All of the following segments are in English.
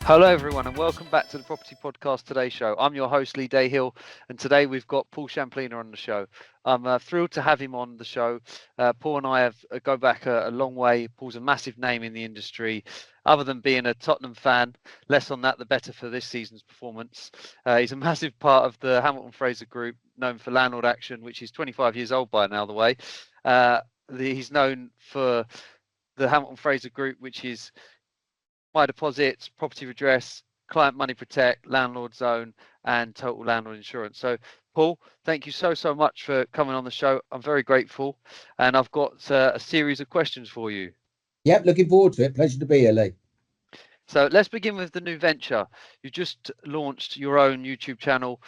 Hello everyone and welcome back to the Property Podcast Today show. I'm your host Lee Dahill and today we've got Paul Shamplina on the show. I'm thrilled to have him on the show. Paul and I go back a long way. Paul's a massive name in the industry. Other than being a Tottenham fan, less on that the better for this season's performance. He's a massive part of the Hamilton Fraser group, known for Landlord Action, which is 25 years old by now the way. He's known for the Hamilton Fraser group, which is My Deposits, Property Redress, Client Money Protect, Landlord Zone, and Total Landlord Insurance. So, Paul, thank you so much for coming on the show. I'm very grateful, and I've got a series of questions for you. Yep, looking forward to it. Pleasure to be here, Lee. So let's begin with the new venture. You just launched your own YouTube channel,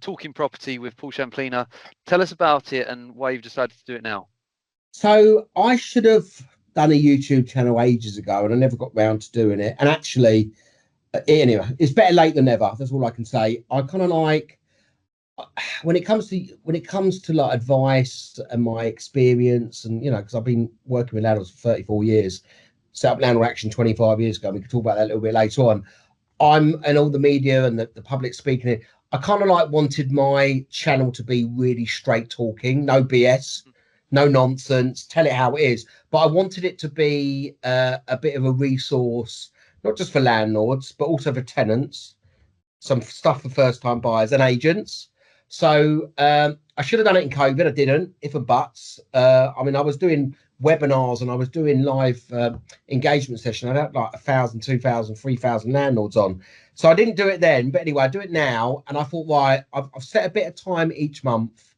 Talkin Property with Paul Shamplina. Tell us about it and why you've decided to do it now. So I should have done a YouTube channel ages ago, and I never got round to doing it. And actually, anyway, it's better late than never. That's all I can say. I kind of like when it comes to like advice and my experience, and because I've been working with landlords for 34 years, set up Landlord Action 25 years ago. And we can talk about that a little bit later on. And all the media and the public speaking. I kind of like wanted my channel to be really straight talking, no BS. No nonsense, tell it how it is. But I wanted it to be a bit of a resource, not just for landlords, but also for tenants, some stuff for first-time buyers and agents. So I should have done it in COVID. I didn't, if and buts. I was doing webinars and I was doing live engagement sessions. I had like 1,000, 2,000, 3,000 landlords on. So I didn't do it then. But anyway, I do it now. And I thought, right, I've set a bit of time each month.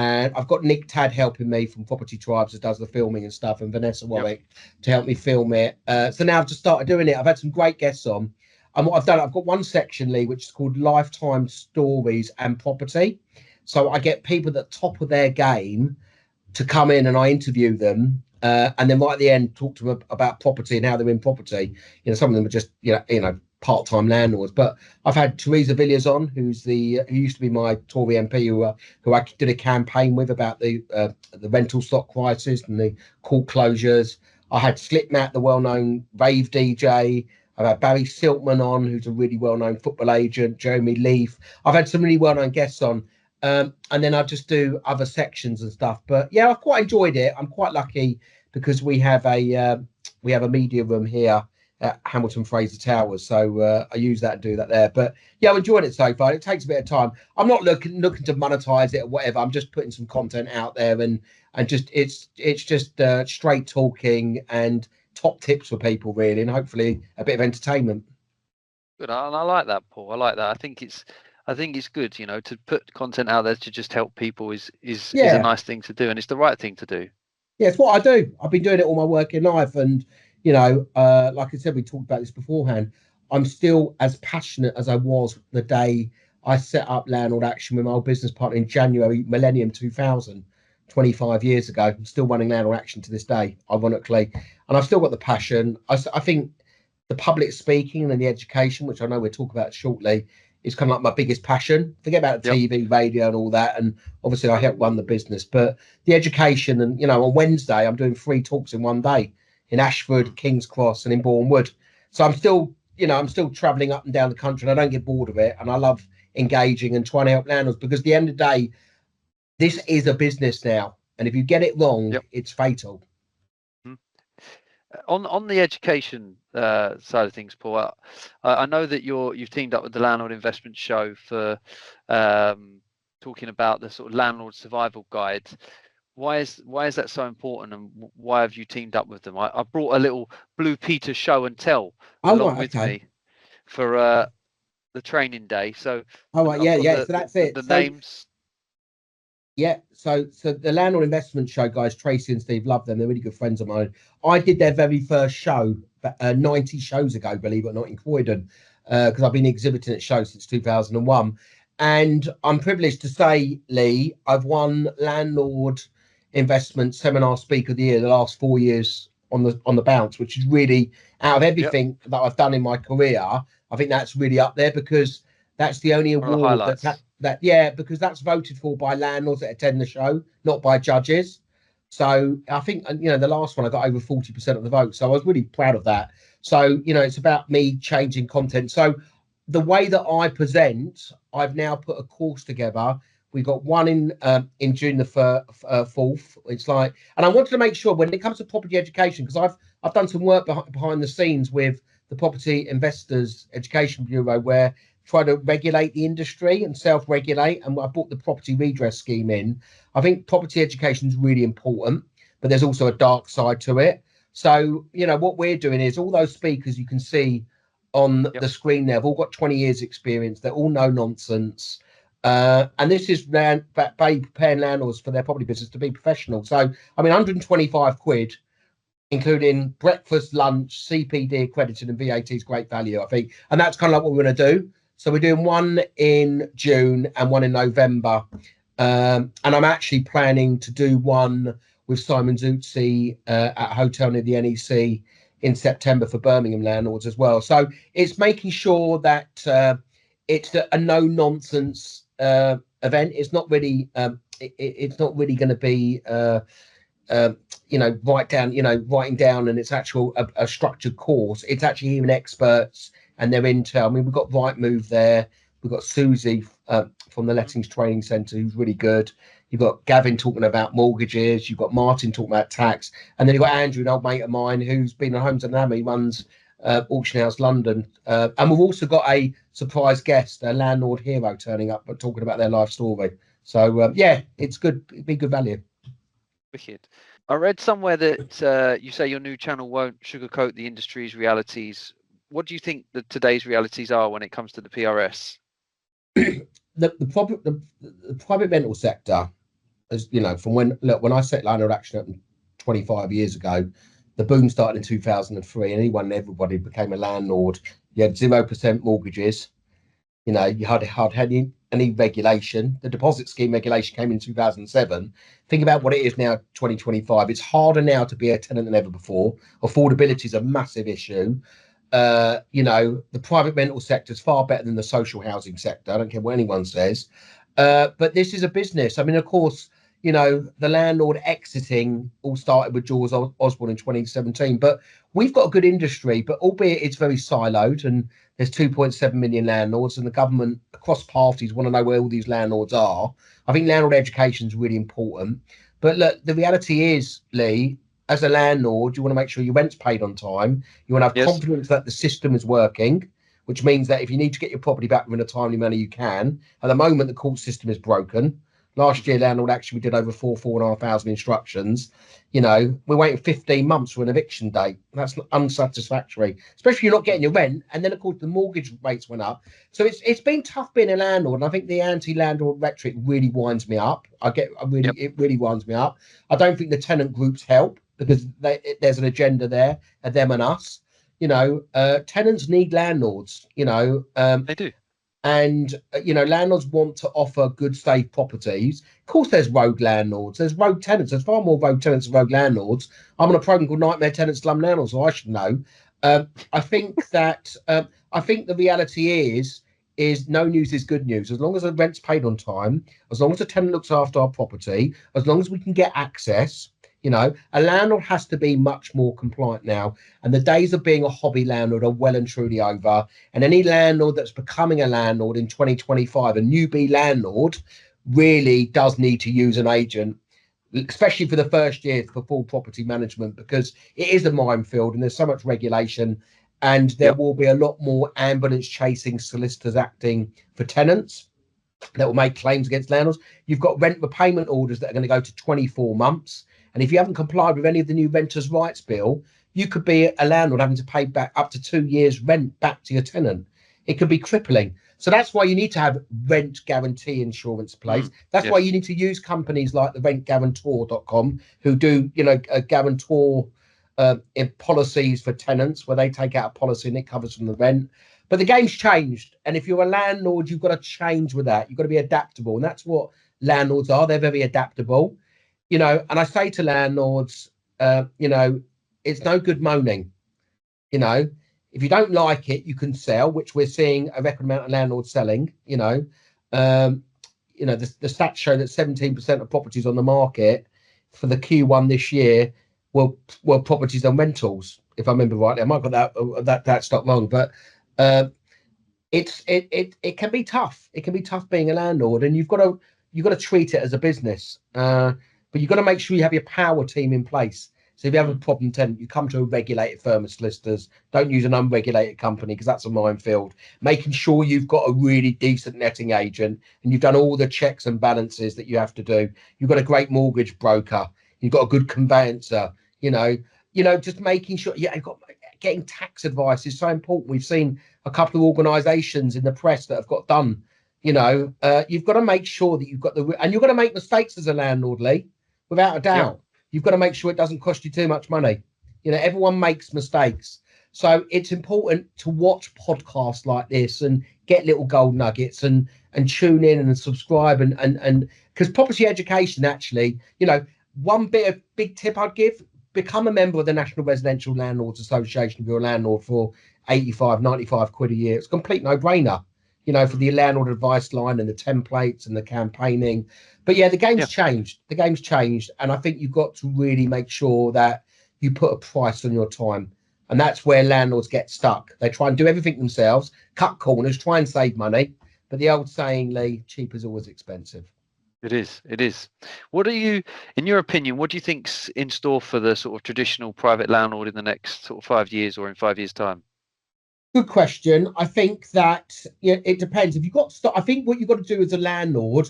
And I've got Nick Tad helping me from Property Tribes that does the filming and stuff, and Vanessa Warwick to help me film it. So now I've just started doing it. I've had some great guests on. And what I've done, I've got one section, Lee, which is called Lifetime Stories and Property. So I get people at the top of their game to come in and I interview them. And then right at the end, talk to them about property and how they're in property. Some of them are just, part-time landlords, but I've had Teresa Villiers on, who used to be my Tory MP, who I did a campaign with about the rental stock crisis and the court closures. I had Slipmat, the well-known rave DJ. I've had Barry Siltman on, who's a really well-known football agent. Jeremy Leaf. I've had some really well-known guests on, and then I just do other sections and stuff. But yeah, I've quite enjoyed it. I'm quite lucky because we have a media room here at Hamilton Fraser Towers, so I use that and do that there. But yeah, I'm enjoying it so far. It takes a bit of time. I'm not looking to monetize it or whatever. I'm just putting some content out there, and just it's just straight talking and top tips for people really, and hopefully a bit of entertainment. Good, and I like that, Paul. I like that. I think it's good, to put content out there to just help people is a nice thing to do, and it's the right thing to do. Yeah, it's what I do. I've been doing it all my working life, and like I said, we talked about this beforehand. I'm still as passionate as I was the day I set up Landlord Action with my old business partner in January, Millennium 2000, 25 years ago. I'm still running Landlord Action to this day, ironically. And I've still got the passion. I think the public speaking and the education, which I know we'll talk about shortly, is kind of like my biggest passion. Forget about TV, radio and all that. And obviously I help run the business. But the education and, on Wednesday, I'm doing 3 talks in one day. In Ashford, King's Cross, and in Bournemouth. So I'm still travelling up and down the country, and I don't get bored of it. And I love engaging and trying to help landlords, because at the end of the day, this is a business now, and if you get it wrong, it's fatal. On the education side of things, Paul, I know that you've teamed up with the Landlord Investment Show for talking about the sort of landlord survival guide. Why is that so important, and why have you teamed up with them? I brought a little Blue Peter show and tell along with me for the training day. So so that's it. The names. Yeah, so the Landlord Investment Show guys, Tracy and Steve, love them. They're really good friends of mine. I did their very first show 90 shows ago, believe it or not, in Croydon, because I've been exhibiting at shows since 2001. And I'm privileged to say, Lee, I've won Landlord Investment Seminar Speaker of the Year the last 4 years on the bounce, which is really, out of everything that I've done in my career, I think that's really up there, because that's the only award because that's voted for by landlords that attend the show, not by judges. So I think, the last one I got over 40% of the vote. So I was really proud of that. So, it's about me changing content. So the way that I present, I've now put a course together. We got one in June the 4th. It's like, and I wanted to make sure when it comes to property education, because I've done some work behind the scenes with the Property Investors Education Bureau, where try to regulate the industry and self-regulate. And I brought the property redress scheme in. I think property education is really important, but there's also a dark side to it. So, what we're doing is all those speakers you can see on the screen there have all got 20 years experience. They're all no nonsense. And this is preparing landlords for their property business to be professional. So, I mean, 125 quid, including breakfast, lunch, CPD accredited, and VAT is great value, I think. And that's kind of like what we're going to do. So we're doing one in June and one in November. And I'm actually planning to do one with Simon Zutzi at a hotel near the NEC in September for Birmingham landlords as well. So it's making sure that it's a no nonsense event. It's not really it's not really going to be writing down and it's actual a structured course. It's actually even experts and their intel. I mean, we've got Rightmove there. We've got Susie from the Lettings Training Centre, who's really good. You've got Gavin talking about mortgages. You've got Martin talking about tax. And then you've got Andrew, an old mate of mine, who's been on Homes and Hammer. He runs Auction House London. And we've also got a surprise guest, a landlord hero, turning up, but talking about their life story. So, it's good. It'd be good value. Wicked. I read somewhere that you say your new channel won't sugarcoat the industry's realities. What do you think that today's realities are when it comes to the PRS? The private rental sector, as from when I set Landlord Action up 25 years ago, the boom started in 2003. Everybody became a landlord. You had 0% mortgages. You had any regulation. The deposit scheme regulation came in 2007. Think about what it is now, 2025. It's harder now to be a tenant than ever before. Affordability is a massive issue. The private rental sector is far better than the social housing sector. I don't care what anyone says. But this is a business. I mean, of course, the landlord exiting all started with George Osborne in 2017. But we've got a good industry, but albeit it's very siloed and there's 2.7 million landlords and the government across parties want to know where all these landlords are. I think landlord education is really important. But look, the reality is, Lee, as a landlord, you want to make sure your rent's paid on time. You want to have confidence that the system is working, which means that if you need to get your property back within a timely manner, you can. At the moment, the court system is broken. Last year, Landlord Action, we did over 4,500 instructions. We're waiting 15 months for an eviction date. That's unsatisfactory, especially if you're not getting your rent. And then, of course, the mortgage rates went up. So it's been tough being a landlord. And I think the anti-landlord rhetoric really winds me up. It really winds me up. I don't think the tenant groups help because there's an agenda there, them and us. Tenants need landlords. They do. And, landlords want to offer good, safe properties. Of course, there's rogue landlords. There's rogue tenants. There's far more rogue tenants than rogue landlords. I'm on a program called Nightmare Tenants, Slum Landlords, so I should know. I think that I think the reality is no news is good news. As long as the rent's paid on time, as long as the tenant looks after our property, as long as we can get access, a landlord has to be much more compliant now. And the days of being a hobby landlord are well and truly over. And any landlord that's becoming a landlord in 2025, a newbie landlord, really does need to use an agent, especially for the first year for full property management, because it is a minefield and there's so much regulation. And there will be a lot more ambulance chasing solicitors acting for tenants that will make claims against landlords. You've got rent repayment orders that are going to go to 24 months. And if you haven't complied with any of the new Renters' Rights Bill, you could be a landlord having to pay back up to 2 years' rent back to your tenant. It could be crippling. So that's why you need to have rent guarantee insurance in place. That's why you need to use companies like the rentguarantor.com who do, a guarantor in policies for tenants where they take out a policy and it covers from the rent. But the game's changed. And if you're a landlord, you've got to change with that. You've got to be adaptable. And that's what landlords are. They're very adaptable. And I say to landlords, it's no good moaning. If you don't like it, you can sell, which we're seeing a record amount of landlords selling. The stats show that 17% of properties on the market for the Q1 this year were properties on rentals. if I remember rightly. I might have got that stock wrong, but it can be tough. It can be tough being a landlord, and you've got to treat it as a business. But you've got to make sure you have your power team in place. So if you have a problem tenant, you come to a regulated firm of solicitors. Don't use an unregulated company because that's a minefield. Making sure you've got a really decent netting agent and you've done all the checks and balances that you have to do. You've got a great mortgage broker. You've got a good conveyancer. Just making sure. Yeah, getting tax advice is so important. We've seen a couple of organisations in the press that have got done. You've got to make sure that you've got and you've got to make mistakes as a landlord, Lee, without a doubt. Yep. You've got to make sure it doesn't cost you too much money. Everyone makes mistakes. So it's important to watch podcasts like this and get little gold nuggets and tune in and subscribe and because property education actually, one big tip I'd give, become a member of the National Residential Landlords Association if you're a landlord for 85, 95 quid a year. It's a complete no-brainer, for the landlord advice line and the templates and the campaigning. But yeah, the game's changed. The game's changed. And I think you've got to really make sure that you put a price on your time. And that's where landlords get stuck. They try and do everything themselves, cut corners, try and save money. But the old saying, Lee, cheap is always expensive. It is. What are you, in your opinion, what do you think's in store for the sort of traditional private landlord in the next sort of 5 years or in 5 years' time? Good question. I think that it depends. If you've got stock, I think what you've got to do as a landlord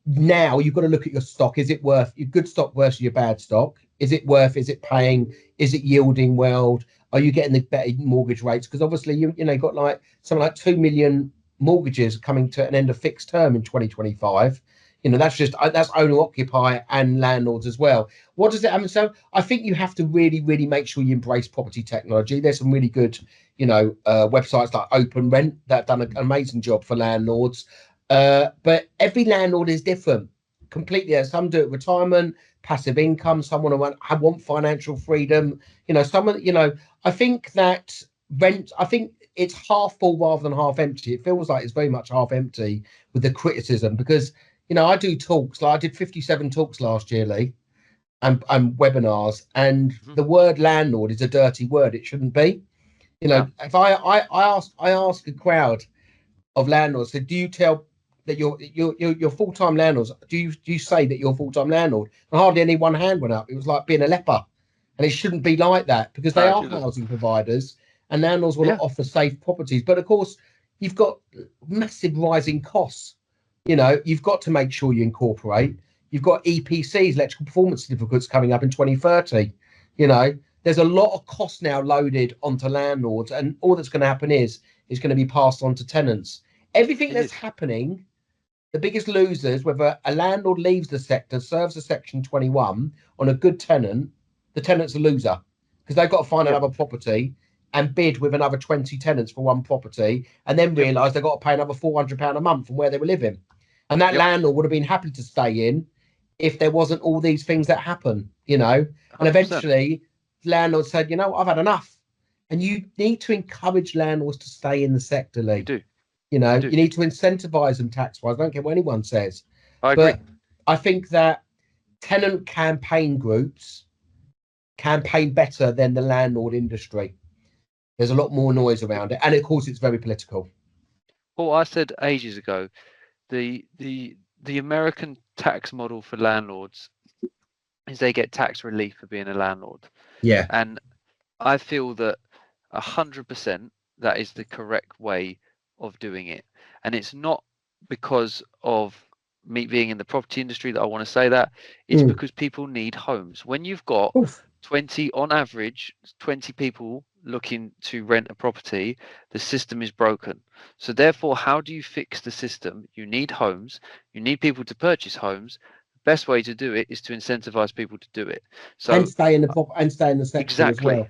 now, you've got to look at your stock. Is it worth your good stock versus your bad stock? Is it paying? Is it yielding well? Are you getting the better mortgage rates? Because obviously you've got like something like 2 million mortgages coming to an end of fixed term in 2025. That's owner occupier and landlords as well. What does it happen? So I think you have to really, really make sure you embrace property technology. There's some really good, websites like Open Rent that have done an amazing job for landlords. But every landlord is different completely. Some do it retirement, passive income. Someone want financial freedom. I think that rent. I think it's half full rather than half empty. It feels like it's very much half empty with the criticism because. I do talks. Like I did 57 talks last year, Lee, and webinars. And the word landlord is a dirty word. It shouldn't be. If I ask a crowd of landlords, so do you tell that you're full-time landlords? Do you say that you're a full-time landlord? And hardly any one hand went up. It was like being a leper, and it shouldn't be like that because they are housing providers, and landlords will offer safe properties. But of course, you've got massive rising costs. You've got to make sure you incorporate. You've got EPCs, electrical performance certificates, coming up in 2030. There's a lot of costs now loaded onto landlords, and all that's going to happen is going to be passed on to tenants. Everything that's happening, the biggest losers, whether a landlord leaves the sector, serves a Section 21 on a good tenant, the tenant's a loser because they've got to find another property and bid with another 20 tenants for one property, and then realise they've got to pay another £400 a month from where they were living. And that landlord would have been happy to stay in if there wasn't all these things that happen, And eventually, landlords said, I've had enough. And you need to encourage landlords to stay in the sector, Lee. You do. You need to incentivise them tax-wise. I don't care what anyone says. I agree. But I think that tenant campaign groups campaign better than the landlord industry. There's a lot more noise around it. And of course, it's very political. Well, I said ages ago, the American tax model for landlords is they get tax relief for being a landlord. Yeah. And I feel that 100% that is the correct way of doing it. And it's not because of me being in the property industry that I want to say that. It's because people need homes. When you've got 20, on average, 20 people looking to rent a property, the system is broken. So therefore, how do you fix the system? You need homes. You need people to purchase homes. The best way to do it is to incentivize people to do it. So and stay in the sector exactly, as well.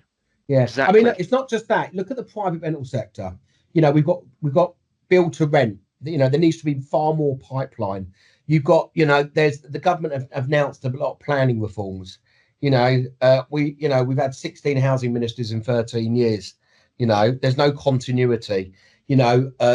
Yeah, exactly. I mean, it's not just that. Look at the private rental sector. We've got build to rent. There needs to be far more pipeline. You've got, there's the government have announced a lot of planning reforms. We've had 16 housing ministers in 13 years. There's no continuity.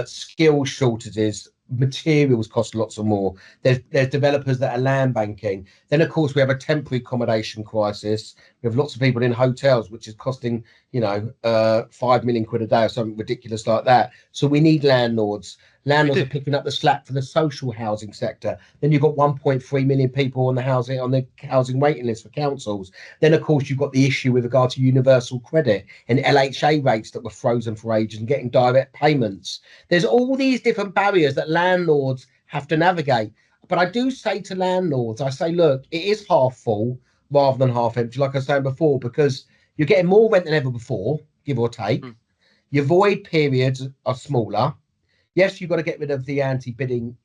Skill shortages. materials cost lots of more. There's developers that are land banking. Then, of course, we have a temporary accommodation crisis. We have lots of people in hotels, which is costing, 5 million quid a day or something ridiculous like that. So we need landlords. Landlords are picking up the slack for the social housing sector. Then you've got 1.3 million people on the housing waiting list for councils. Then, of course, you've got the issue with regard to universal credit and LHA rates that were frozen for ages and getting direct payments. There's all these different barriers that landlords have to navigate. But I do say to landlords, I say, look, it is half full rather than half empty, like I was saying before, because you're getting more rent than ever before, give or take. Your void periods are smaller. Yes, you've got to get rid of the anti-bidding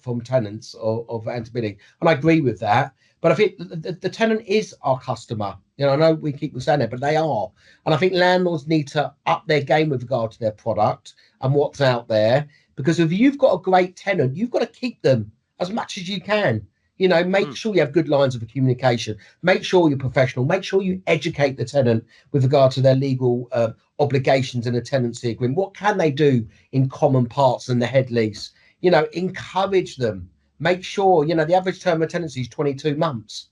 from tenants of anti-bidding. And I agree with that. But I think the tenant is our customer. I know we keep saying it, but they are. And I think landlords need to up their game with regard to their product and what's out there. Because if you've got a great tenant, you've got to keep them as much as you can. Make sure you have good lines of communication. Make sure you're professional. Make sure you educate the tenant with regard to their legal obligations in a tenancy agreement. What can they do in common parts and the head lease? Encourage them. Make sure, the average term of tenancy is 22 months.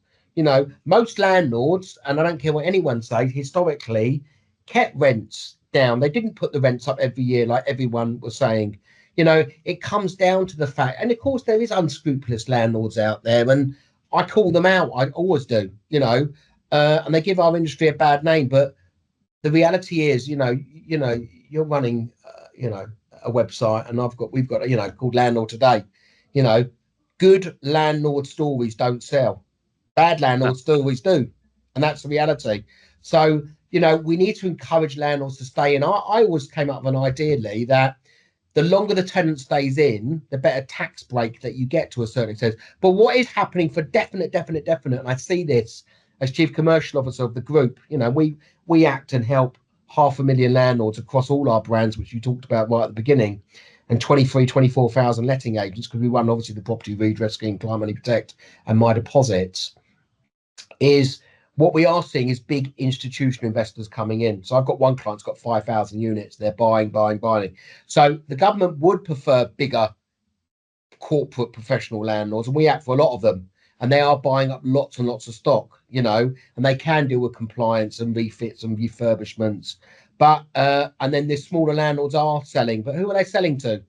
Most landlords, and I don't care what anyone says, historically kept rents down. They didn't put the rents up every year like everyone was saying. It comes down to the fact, and of course there is unscrupulous landlords out there, and I call them out. I always do, and they give our industry a bad name. But the reality is, you're running, a website, and we've got, called Landlord Today. Good landlord stories don't sell. Bad landlord stories do, and that's the reality. So, we need to encourage landlords to stay in. I always came up with an idea, Lee, that the longer the tenant stays in, the better tax break that you get to a certain extent. But what is happening for definite, and I see this as Chief Commercial Officer of the group, we act and help 500,000 landlords across all our brands, which you talked about right at the beginning, and 24,000 letting agents, because we run obviously the Property Redress Scheme, Climate Money Protect, and My Deposits, is what we are seeing is big institutional investors coming in. So I've got one client's got 5,000 units. They're buying. So the government would prefer bigger corporate professional landlords, and we act for a lot of them. And they are buying up lots and lots of stock, and they can deal with compliance and refits and refurbishments. But and then the smaller landlords are selling. But who are they selling to?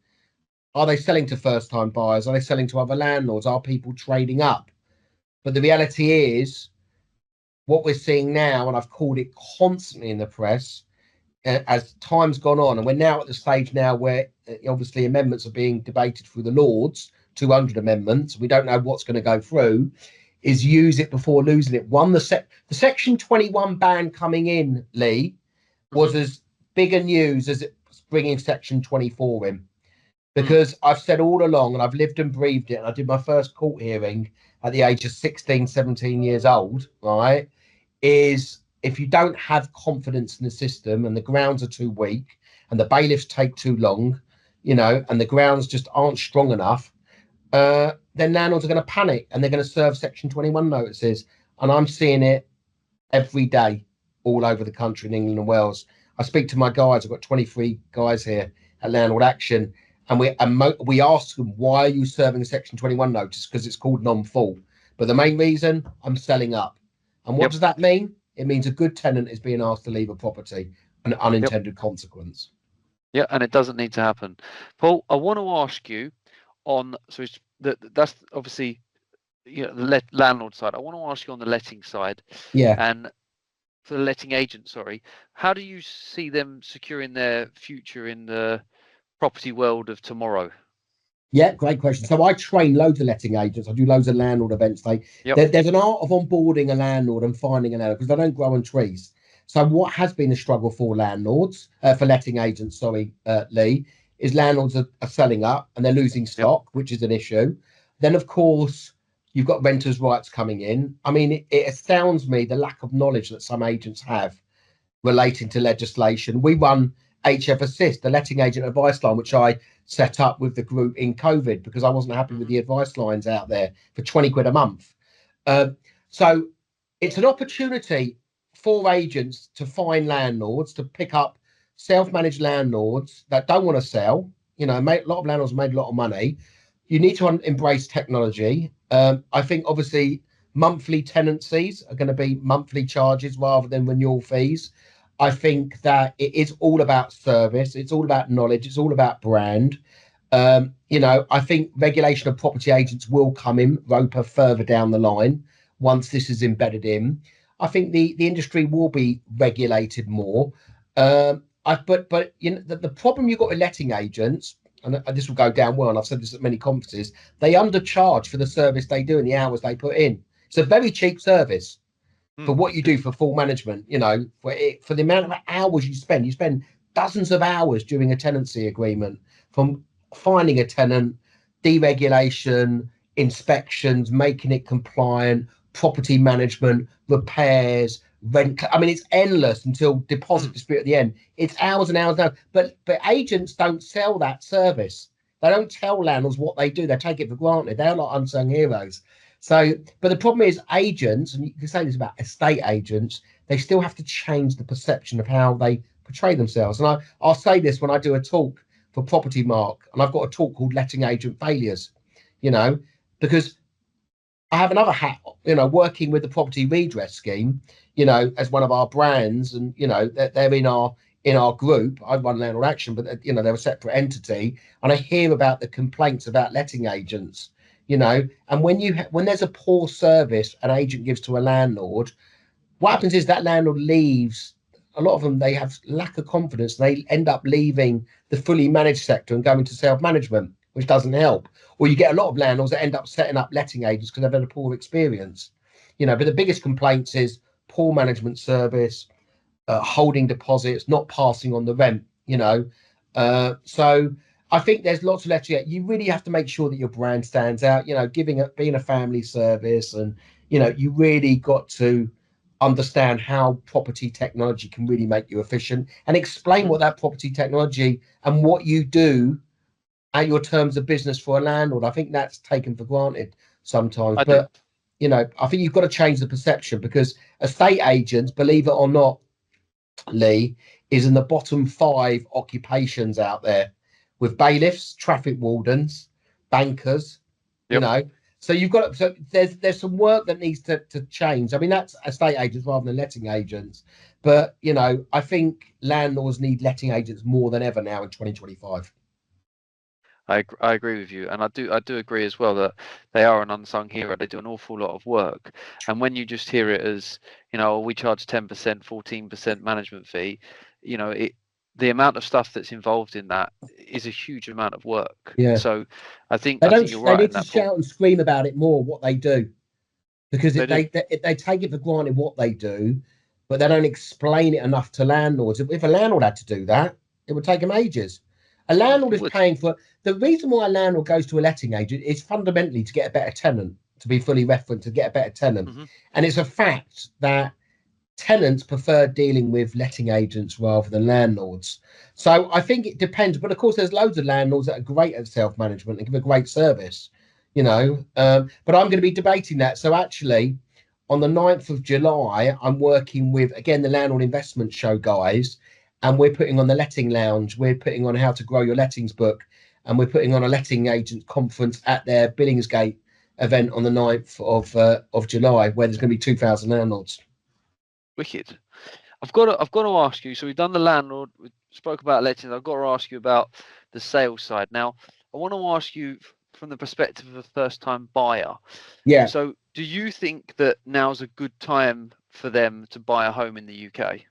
Are they selling to first-time buyers? Are they selling to other landlords? Are people trading up? But the reality is, what we're seeing now, and I've called it constantly in the press, as time's gone on, and we're now at the stage now where obviously amendments are being debated through the Lords, 200 amendments. We don't know what's going to go through. Is use it before losing it. The Section 21 ban coming in, Lee, was as big a news as it was bringing Section 24 in. Because I've said all along, and I've lived and breathed it, and I did my first court hearing at the age of 16, 17 years old, right, is if you don't have confidence in the system and the grounds are too weak and the bailiffs take too long, and the grounds just aren't strong enough, then landlords are going to panic and they're going to serve Section 21 notices. And I'm seeing it every day all over the country in England and Wales. I speak to my guys. I've got 23 guys here at Landlord Action. And we ask them, why are you serving a Section 21 notice? Because it's called non-full. But the main reason, I'm selling up. And what does that mean? It means a good tenant is being asked to leave a property, an unintended consequence. Yeah, and it doesn't need to happen. Paul, I want to ask you on, so that's obviously the landlord side. I want to ask you on the letting side. Yeah. And for the letting agent, sorry, how do you see them securing their future in the property world of tomorrow? Yeah, great question. So I train loads of letting agents. I do loads of landlord events. There's an art of onboarding a landlord and finding a landlord because they don't grow on trees. So what has been a struggle for landlords, for letting agents, Lee, is landlords are selling up and they're losing stock, which is an issue. Then, of course, you've got renters' rights coming in. I mean, it astounds me the lack of knowledge that some agents have relating to legislation. We run HF Assist, the letting agent advice line, which I set up with the group in COVID because I wasn't happy with the advice lines out there for 20 quid a month. So it's an opportunity for agents to find landlords, to pick up self-managed landlords that don't want to sell, You know, a lot of landlords made a lot of money. You need to embrace technology. I think obviously monthly tenancies are going to be monthly charges rather than renewal fees. I think that it is all about service. It's all about knowledge. It's all about brand. You know, I think regulation of property agents will come in, Roper, further down the line once this is embedded in. I think the industry will be regulated more. But you know, the problem you've got with letting agents, and this will go down well, and I've said this at many conferences, they undercharge for the service they do and the hours they put in. It's a very cheap service for what you do for full management. You know, for the amount of hours you spend dozens of hours during a tenancy agreement, from finding a tenant, deregulation, inspections, making it compliant, property management, repairs, rent. I mean, it's endless until deposit dispute at the end. It's hours and hours and hours. But agents don't sell that service. They don't tell landlords what they do. They take it for granted. They're like unsung heroes. So, but the problem is agents, and you can say this about estate agents, they still have to change the perception of how they portray themselves. And I'll say this when I do a talk for Property Mark, and I've got a talk called Letting Agent Failures, you know, because I have another hat, you know, working with the property redress scheme, you know, as one of our brands, and you know, they're in our group. I run Landlord Action, but you know, they're a separate entity, and I hear about the complaints about letting agents, you know, and when there's a poor service an agent gives to a landlord, what happens is that landlord leaves. A lot of them, they have lack of confidence. They end up leaving the fully managed sector and going to self-management, which doesn't help. Or you get a lot of landlords that end up setting up letting agents because they've had a poor experience, you know. But the biggest complaints is poor management service, holding deposits, not passing on the rent, you know. So I think there's lots of letting. You really have to make sure that your brand stands out, you know, being a family service, and you know, you really got to understand how property technology can really make you efficient, and explain what that property technology and what you do at your terms of business for a landlord. I think that's taken for granted sometimes. But you know, I think you've got to change the perception, because estate agents, believe it or not, Lee, is in the bottom 5 occupations out there, with bailiffs, traffic wardens, bankers, you know. So you've got, so there's some work that needs to change. I mean, that's estate agents rather than letting agents. But you know, I think landlords need letting agents more than ever now in 2025. I agree with you, and I do agree as well that they are an unsung hero. They do an awful lot of work, and when you just hear it as, you know, we charge 10%, 14% management fee, you know, the amount of stuff that's involved in that is a huge amount of work. Yeah. So I think They you're they right need in to that shout and scream about it more, what they do, because They do. they take it for granted what they do, but they don't explain it enough to landlords. If a landlord had to do that, it would take them ages. A landlord It is would. paying for, the reason why a landlord goes to a letting agent is fundamentally to get a better tenant, to be fully referenced, to get a better tenant. And it's a fact that tenants prefer dealing with letting agents rather than landlords. So I think it depends. But of course, there's loads of landlords that are great at self-management and give a great service, you know. But I'm going to be debating that. So actually, on the 9th of July, I'm working with, again, the Landlord Investment Show guys, and we're putting on the Letting Lounge. We're putting on how to grow your lettings book, and we're putting on a letting agent conference at their Billingsgate event on the 9th of July, where there's going to be 2,000 landlords. Wicked. I've got to ask you. So we've done the landlord. We spoke about lettings. I've got to ask you about the sales side. Now, I want to ask you from the perspective of a first-time buyer. Yeah. So, do you think that now's a good time for them to buy a home in the UK?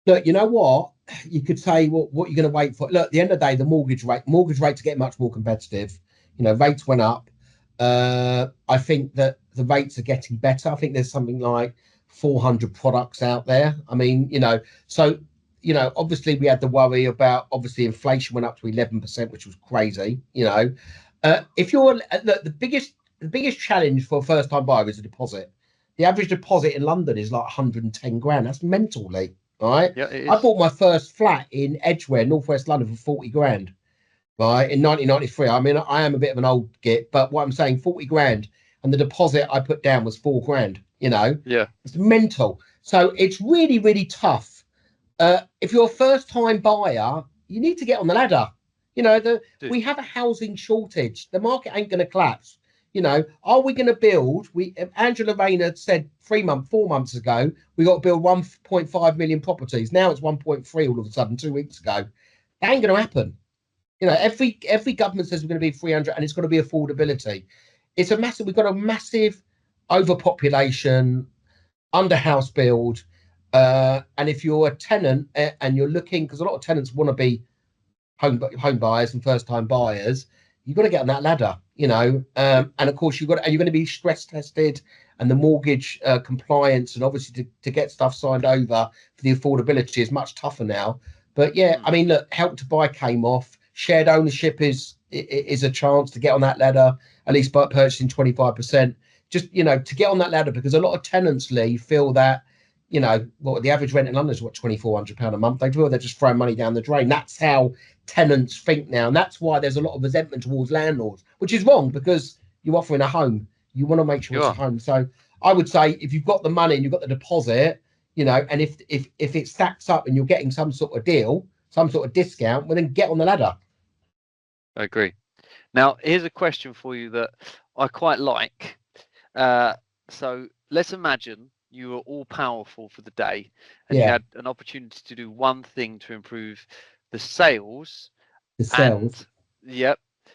Look, you know what? You could say, well, what you're going to wait for. Look, at the end of the day, the mortgage rates are getting much more competitive. You know, rates went up. I think that the rates are getting better. I think there's something like 400 products out there. I mean, you know, so, you know, obviously we had the worry about, obviously inflation went up to 11%, which was crazy. You know, if you're, look, the biggest challenge for a first time buyer is a deposit. The average deposit in London is like 110 grand. That's mentally. Right. Yeah, it is. I bought my first flat in Edgware, northwest London, for 40 grand. Right, in 1993. I mean, I am a bit of an old git, but what I'm saying, 40 grand, and the deposit I put down was 4 grand. You know, yeah, it's mental. So it's really, really tough. If you're a first time buyer, you need to get on the ladder. You know, we have a housing shortage. The market ain't going to collapse. You know, are we going to build? Angela Rayner said 4 months ago, we got to build 1.5 million properties. Now it's 1.3 all of a sudden 2 weeks ago. That ain't going to happen. You know, every government says we're going to be 300, and it's got to be affordability. It's a massive. We've got a massive overpopulation, under house build, and if you're a tenant and you're looking, because a lot of tenants want to be home buyers and first time buyers, you've got to get on that ladder. You know, and of course you're going to be stress tested, and the mortgage compliance, and obviously to get stuff signed over for the affordability is much tougher now. But yeah, I mean, look, Help to Buy came off. Shared ownership is a chance to get on that ladder, at least by purchasing 25%. Just, you know, to get on that ladder, because a lot of tenants, Lee, feel that, you know, what the average rent in London is £2,400 a month. They feel they're just throwing money down the drain. That's how tenants think now, and that's why there's a lot of resentment towards landlords, which is wrong, because you're offering a home. You want to make sure it's a home. So I would say, if you've got the money and you've got the deposit, you know, and if it stacks up and you're getting some sort of deal, some sort of discount, well, then get on the ladder. I agree. Now, here's a question for you that I quite like. So let's imagine you were all powerful for the day, and you had an opportunity to do one thing to improve the sales.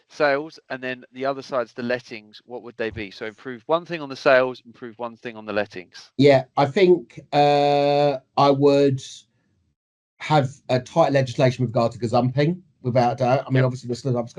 Sales, and then the other side's the lettings. What would they be? So improve one thing on the sales, improve one thing on the lettings. Yeah, I think I would have a tight legislation with regard to gazumping, without a doubt. I mean, obviously, the slip up's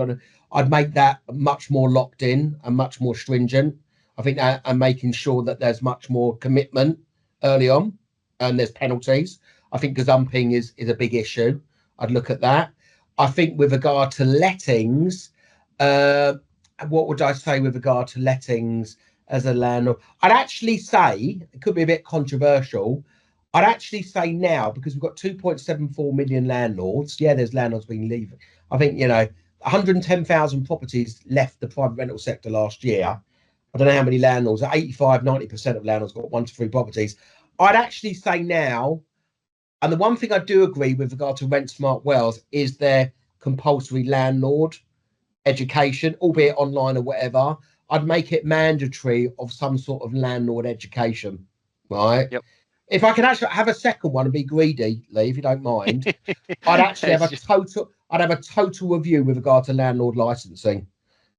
I'd make that much more locked in and much more stringent. I think that, and making sure that there's much more commitment early on, and there's penalties. I think gazumping is a big issue. I'd look at that. I think with regard to lettings, what would I say with regard to lettings as a landlord? I'd actually say, it could be a bit controversial, I'd actually say now, because we've got 2.74 million landlords. Yeah, there's landlords being leaving. I think, you know, 110,000 properties left the private rental sector last year. I don't know how many landlords, 85-90% of landlords got 1 to 3 properties. I'd actually say now, and the one thing I do agree with regard to Rent Smart Wales is their compulsory landlord education, albeit online or whatever. I'd make it mandatory of some sort of landlord education, right? Yep. If I could actually have a second one and be greedy, Lee, if you don't mind, I'd actually have a total review with regard to landlord licensing.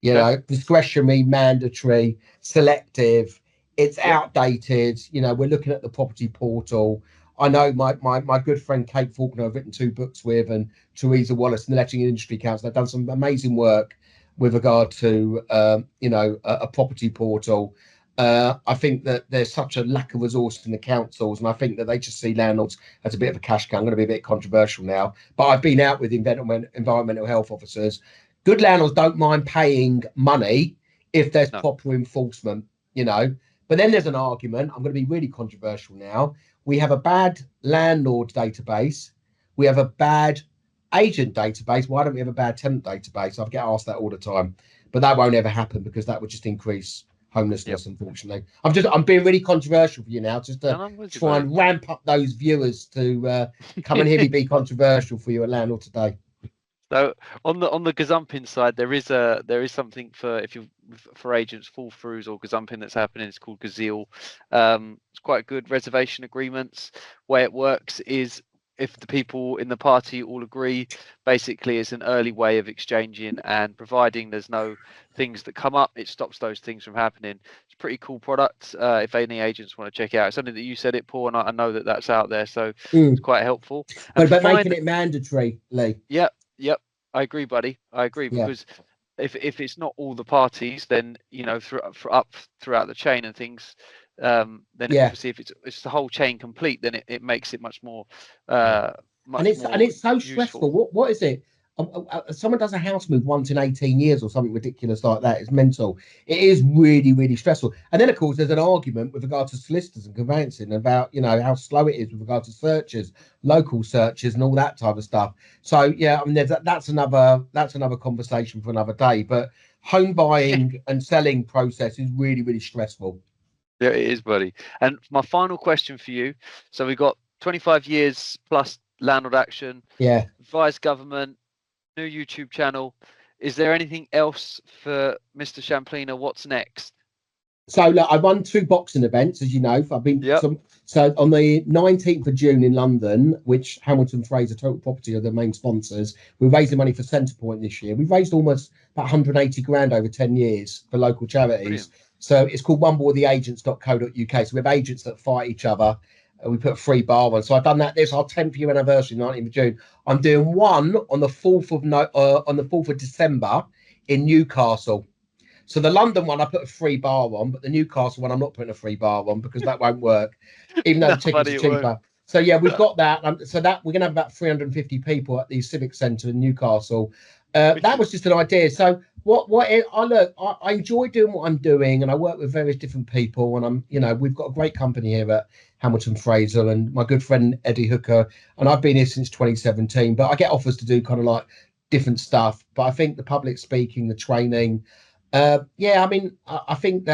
You know, discretionary, mandatory, selective. It's outdated. You know, we're looking at the property portal. I know my good friend Kate Faulkner, I've written 2 books with, and Teresa Wallace, and the Letting Industry Council. They've done some amazing work with regard to, you know, a property portal. I think that there's such a lack of resource in the councils, and I think that they just see landlords as a bit of a cash cow. I'm going to be a bit controversial now, but I've been out with environmental health officers. Good landlords don't mind paying money if there's proper enforcement, you know. But then there's an argument. I'm going to be really controversial now. We have a bad landlord database. We have a bad agent database. Why don't we have a bad tenant database? I get asked that all the time, but that won't ever happen, because that would just increase homelessness, unfortunately. I'm being really controversial for you now, just to try and ramp up those viewers to come and hear me be controversial for you at Landlord Today. So on the gazumping side, there is something for agents, fall throughs or gazumping that's happening. It's called Gazille. It's quite good. Reservation agreements. Way it works is, if the people in the party all agree, basically it's an early way of exchanging, and providing there's no things that come up, it stops those things from happening. It's a pretty cool product. If any agents want to check it out, it's something that you said it, Paul, and I know that that's out there, so it's quite helpful. But making it mandatory, Lee. Yep, I agree, buddy. I agree, because if it's not all the parties, then, you know, up throughout the chain and things, then obviously if it's the whole chain complete, then it makes it much more and it's so stressful. What is it? Someone does a house move once in 18 years or something ridiculous like that. It's mental. It is really, really stressful. And then, of course, there's an argument with regard to solicitors and conveyancing about, you know, how slow it is with regard to searches, local searches, and all that type of stuff. So yeah, I mean, that's another conversation for another day. But home buying and selling process is really, really stressful. Yeah, it is, buddy. And my final question for you. So we've got 25 years plus Landlord Action. Yeah. Advised government. new YouTube channel. Is there anything else for Mr. Shamplina? What's next? So look, I won 2 boxing events, as you know. I've been Yep. so on the 19th of June in London, which Hamilton Fraser Total Property are the main sponsors. We're raising money for Centrepoint this year. We've raised almost about 180 grand over 10 years for local charities. Brilliant. So it's called onebortheagents.co.uk. So we have agents that fight each other. We put a free bar on. So I've done that. This our 10th year anniversary, 19th of June. I'm doing one on the 4th of on the 4th of December in Newcastle. So the London one, I put a free bar on, but the Newcastle one, I'm not putting a free bar on because that won't work, even though No, the tickets buddy, are it won't. cheaper. So yeah, we've got that. So that we're gonna have about 350 people at the Civic Centre in Newcastle. That was just an idea. So I enjoy doing what I'm doing, and I work with various different people, and we've got a great company here at Hamilton Fraser, and my good friend Eddie Hooker, and I've been here since 2017. But I get offers to do kind of like different stuff. But I think the public speaking, the training. Yeah, I mean, I think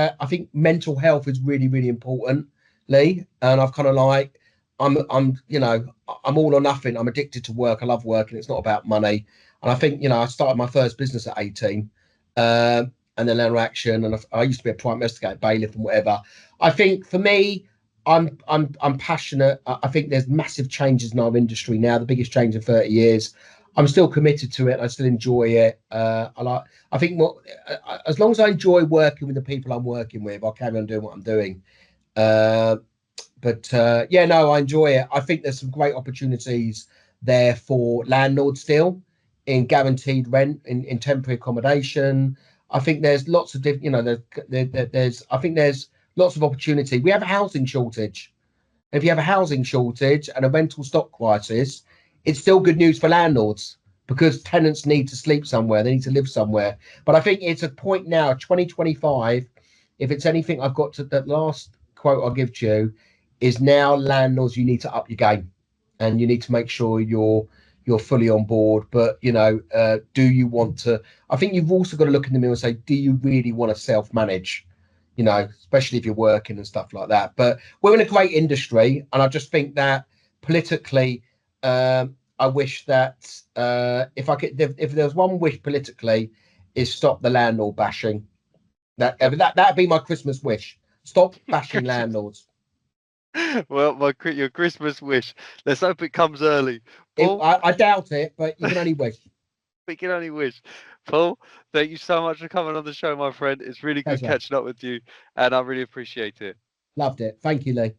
mental health is really, really important, Lee. And I've kind of like, I'm all or nothing. I'm addicted to work. I love work, and it's not about money. And I think, I started my first business at 18, and then Landlord Action, and I used to be a private investigator, bailiff, and whatever. I think for me, I'm passionate. I think there's massive changes in our industry now, the biggest change in 30 years. I'm still committed to it. I still enjoy it. I think as long as I enjoy working with the people I'm working with, I'll carry on doing what I'm doing. Yeah, no, I enjoy it. I think there's some great opportunities there for landlords still in guaranteed rent, in temporary accommodation. I think there's lots of different, I think there's lots of opportunity. We have a housing shortage. If you have a housing shortage and a rental stock crisis, it's still good news for landlords because tenants need to sleep somewhere, they need to live somewhere. But I think it's a point now, 2025. If it's anything, I've got to that last quote I'll give to you is now landlords, you need to up your game and you need to make sure you're fully on board. But do you want to? I think you've also got to look in the mirror and say, do you really want to self-manage? Especially if you're working and stuff like that. But we're in a great industry, and I just think that politically, I wish that if there was one wish politically, is stop the landlord bashing. That'd be my Christmas wish. Stop bashing landlords. Well, your Christmas wish. Let's hope it comes early. Paul, I doubt it, but you can only wish. we can only wish. Paul, thank you so much for coming on the show, my friend. It's really good Pleasure. catching up with you, and I really appreciate it. Loved it. Thank you, Lee.